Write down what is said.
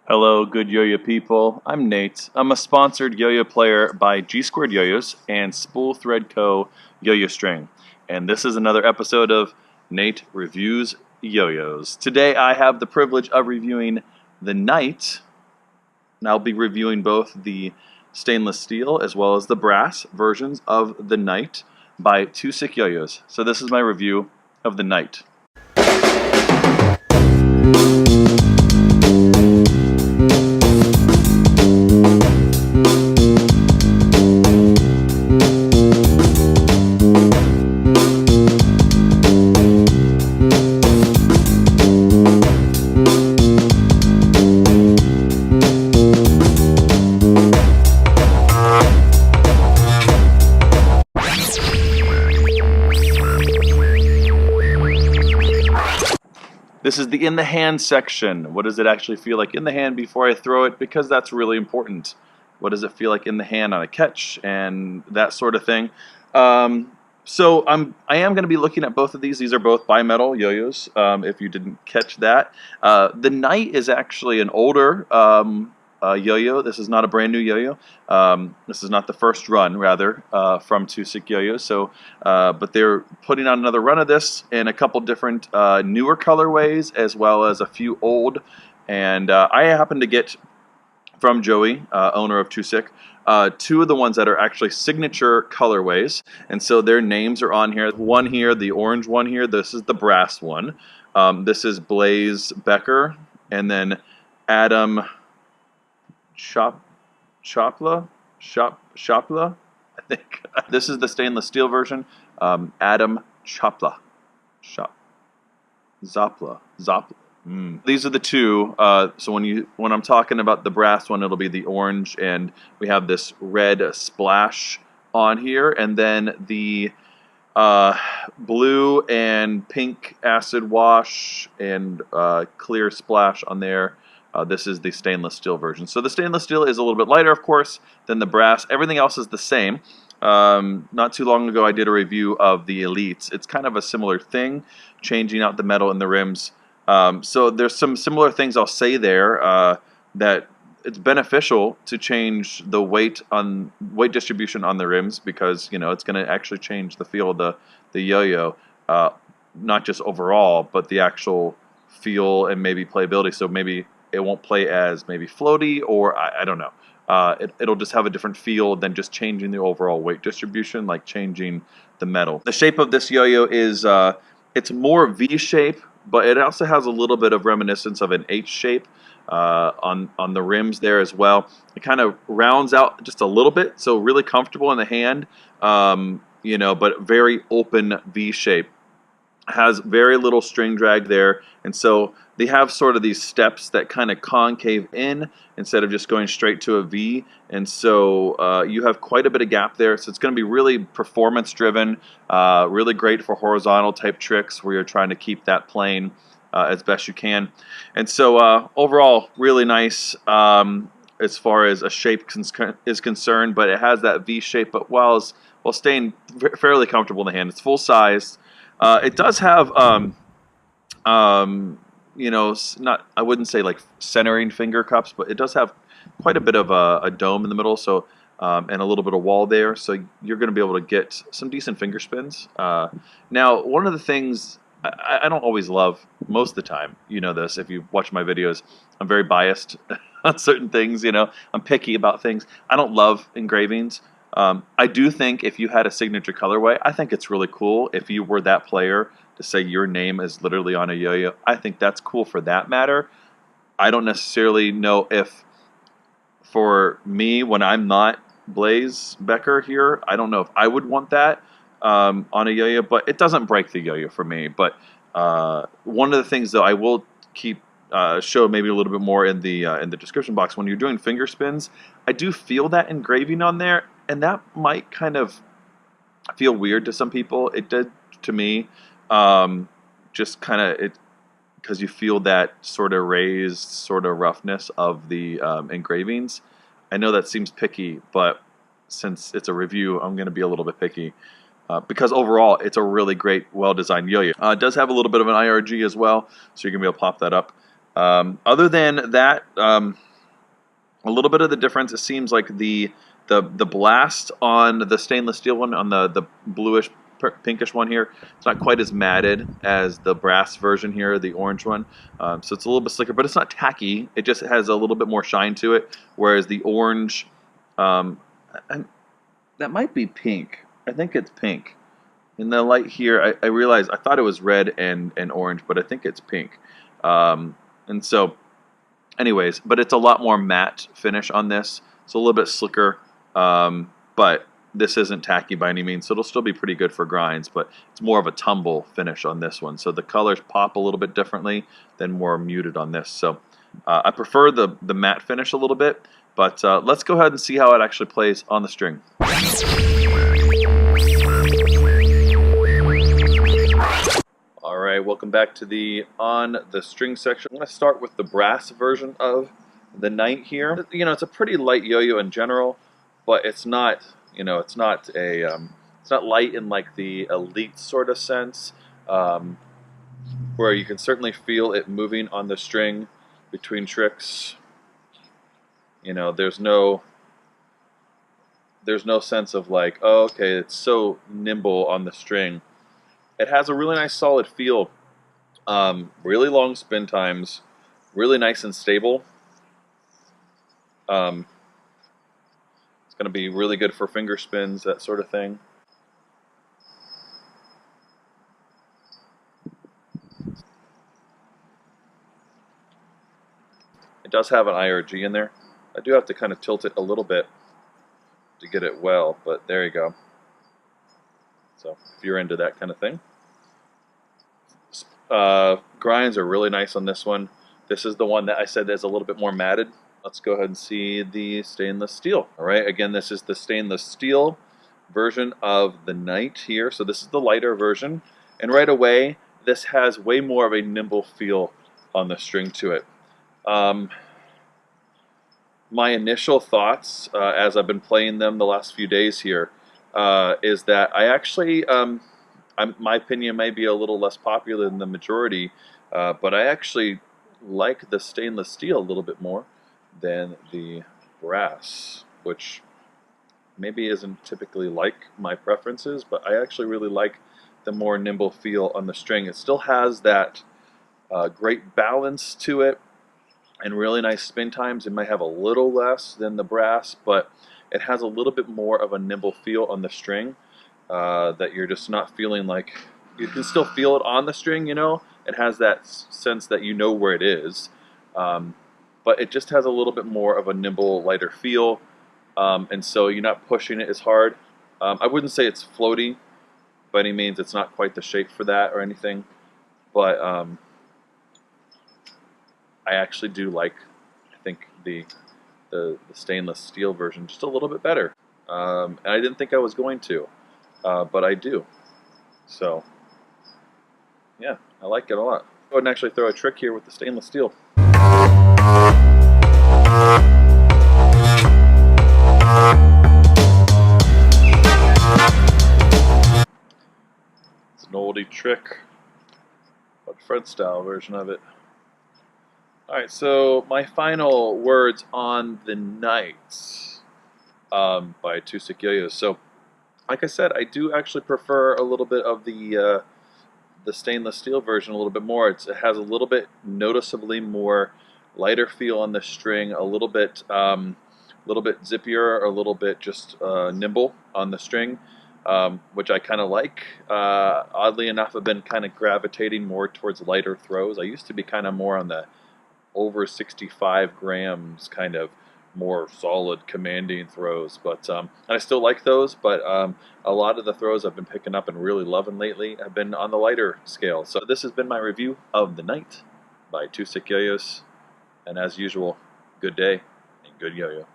Hello, good yo-yo people. I'm Nate. I'm a sponsored yo-yo player by Squared YoYos and Spool Thread Co. yo-yo string. And this is another episode of Nate Reviews Yo-Yos. Today I have the privilege of reviewing the Knight, and I'll be reviewing both the stainless steel as well as the brass versions of the Knight by Trac Yo-Yos. So this is my review of the Knight. This is the in the hand section. What does it actually feel like in the hand before I throw it? Because that's really important. What does it feel like in the hand on a catch and that sort of thing? So I am going to be looking at both of these. These are both bimetal yo-yos. If you didn't catch that, the Knight is actually an older yo-yo. This is not a brand new yo-yo. This is not the first run, rather, from Trac Yo-Yos. So, but they're putting out another run of this in a couple different newer colorways, as well as a few old. And I happen to get from Joey, owner of Trac, two of the ones that are actually signature colorways, and so their names are on here. One here, the orange one here. This is the brass one. This is Blaze Becker, and then Adam Chopla, I think. This is the stainless steel version. Adam Chopla, Zopla. These are the two. So when I'm talking about the brass one, it'll be the orange, and we have this red splash on here, and then the blue and pink acid wash and clear splash on there. This is the stainless steel version. So the stainless steel is a little bit lighter, of course, than the brass. Everything else is the same. Not too long ago, I did a review of the Elites. It's kind of a similar thing, changing out the metal in the rims. So there's some similar things I'll say there, that it's beneficial to change the weight distribution on the rims, because it's going to actually change the feel of the yo-yo, not just overall, but the actual feel and maybe playability. So maybe it won't play as maybe floaty, or I don't know. It'll just have a different feel than just changing the overall weight distribution, like changing the metal. The shape of this yo-yo is it's more V-shape, but it also has a little bit of reminiscence of an H shape on the rims there as well. It kind of rounds out just a little bit, so really comfortable in the hand, but very open V shape. Has very little string drag there, and so they have sort of these steps that kind of concave in instead of just going straight to a V, and so you have quite a bit of gap there. So it's going to be really performance driven, really great for horizontal type tricks where you're trying to keep that plane as best you can. And so overall, really nice as far as a shape is concerned, but it has that V shape, but while staying fairly comfortable in the hand. It's full size. It does have, not, I wouldn't say like centering finger cups, but it does have quite a bit of a dome in the middle, so and a little bit of wall there, so you're going to be able to get some decent finger spins. Now, one of the things I don't always love most of the time, you know this, if you watch my videos, I'm very biased on certain things, I'm picky about things. I don't love engravings. I do think if you had a signature colorway, I think it's really cool if you were that player to say your name is literally on a yo-yo. I think that's cool for that matter. I don't necessarily know if, for me, when I'm not Blaze Becker here, I don't know if I would want that on a yo-yo, but it doesn't break the yo-yo for me. But one of the things, though, I will show maybe a little bit more in the description box. When you're doing finger spins, I do feel that engraving on there, and that might kind of feel weird to some people. It did to me, just kind of it, because you feel that sort of raised sort of roughness of the engravings. I know that seems picky, but since it's a review, I'm going to be a little bit picky. Because overall, it's a really great, well-designed yo-yo. It does have a little bit of an IRG as well, so you're going to be able to pop that up. Other than that, a little bit of the difference. It seems like the blast on the stainless steel one, on the bluish pinkish one here, it's not quite as matted as the brass version here, the orange one. So it's a little bit slicker, but it's not tacky. It just has a little bit more shine to it. Whereas the orange, that might be pink. I think it's pink. In the light here, I realized I thought it was red and orange, but I think it's pink. And so, anyways, but it's a lot more matte finish on this. It's a little bit slicker, but this isn't tacky by any means, so it'll still be pretty good for grinds, but it's more of a tumble finish on this one. So the colors pop a little bit differently than more muted on this. So I prefer the matte finish a little bit, but let's go ahead and see how it actually plays on the string. Alright, welcome back to the on the string section. I'm going to start with the brass version of the Knight here. You know, it's a pretty light yo-yo in general, but it's not, you know, it's not light in like the elite sort of sense, where you can certainly feel it moving on the string between tricks. You know, there's no sense of like, oh, okay, it's so nimble on the string. It has a really nice solid feel, really long spin times, really nice and stable. It's going to be really good for finger spins, that sort of thing. It does have an IRG in there. I do have to kind of tilt it a little bit to get it well, but there you go. So if you're into that kind of thing. Grinds are really nice on this one. This is the one that I said is a little bit more matted. Let's go ahead and see the stainless steel. All right, again, this is the stainless steel version of the Knight here. So this is the lighter version. And right away, this has way more of a nimble feel on the string to it. My initial thoughts, as I've been playing them the last few days here, is that I actually, my opinion may be a little less popular than the majority, but I actually like the stainless steel a little bit more than the brass, which maybe isn't typically like my preferences, but I actually really like the more nimble feel on the string. It still has that great balance to it and really nice spin times. It might have a little less than the brass, but it has a little bit more of a nimble feel on the string, that you're just not feeling like, you can still feel it on the string, you know. It has that sense that you know where it is, but it just has a little bit more of a nimble, lighter feel, and so you're not pushing it as hard. I wouldn't say it's floaty by any means. It's not quite the shape for that or anything, but I actually do like, I think, the stainless steel version just a little bit better. And I didn't think I was going to, but I do. So, yeah, I like it a lot. Go ahead and actually throw a trick here with the stainless steel. It's an oldie trick, but Fred style version of it. Alright, so my final words on the Knight by Trac Yoyos. So, like I said, I do actually prefer a little bit of the stainless steel version a little bit more. It has a little bit noticeably more lighter feel on the string, a little bit zippier, a little bit just nimble on the string, which I kind of like. Oddly enough, I've been kind of gravitating more towards lighter throws. I used to be kind of more on the over 65 grams kind of more solid commanding throws, but and I still like those, but a lot of the throws I've been picking up and really loving lately have been on the lighter scale. So this has been my review of the Knight by Trac Yoyos, and as usual, good day and good yo-yo.